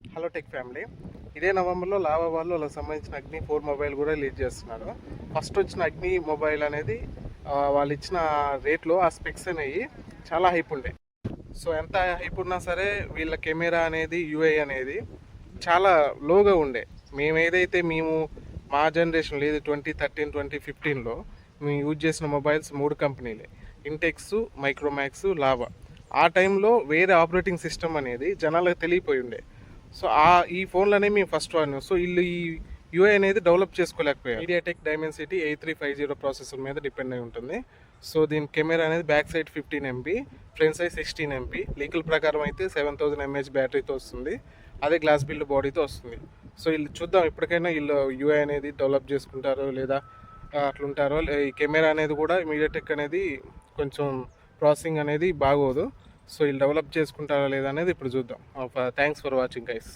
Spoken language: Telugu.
Hello tech family. ఇదే నవంబర్లో లావా వాళ్ళు వాళ్ళకి సంబంధించిన అగ్ని 4 మొబైల్ కూడా రిలీజ్ చేస్తున్నారు. ఫస్ట్ వచ్చిన అగ్ని మొబైల్ అనేది వాళ్ళు ఇచ్చిన రేట్లో ఆ స్పెక్స్ అనేవి చాలా హైప్ ఉండే. సో ఎంత హైప్ ఉన్నా సరే వీళ్ళ కెమెరా అనేది యూఐ అనేది చాలా లోగా ఉండే. మేము మా జనరేషన్ లేదు 2013 2015లో మేము యూజ్ చేసిన మొబైల్స్ 3 కంపెనీలే, ఇంటెక్స్, మైక్రోమాక్స్, లావా. ఆ టైంలో వేరే ఆపరేటింగ్ సిస్టమ్ అనేది జనాలకు తెలియపోయి ఉండే. సో ఈ ఫోన్లనే మేము ఫస్ట్ వాడినాం. సో వీళ్ళు ఈ యూఐ అనేది డెవలప్ చేసుకోలేకపోయారు. మీడియాటెక్ డైమెన్సిటీ 8350 ప్రాసెసర్ మీద డిపెండ్ అయి ఉంటుంది. సో దీని కెమెరా అనేది back side 15 MP, front side 16 MP. లీకుల ప్రకారం అయితే 7000 mAh బ్యాటరీతో వస్తుంది, అదే గ్లాస్ బిల్డ్ బాడీతో వస్తుంది. సో వీళ్ళు చూద్దాం ఇప్పటికైనా వీళ్ళు యూఐ అనేది డెవలప్ చేసుకుంటారో లేదా అట్లుంటారో. ఈ కెమెరా అనేది కూడా మీడియాటెక్ అనేది కొంచెం ప్రాసెసింగ్ అనేది బాగోదు. సో వీళ్ళు డెవలప్ చేసుకుంటారా లేదా అనేది ఇప్పుడు చూద్దాం. Thanks for watching guys.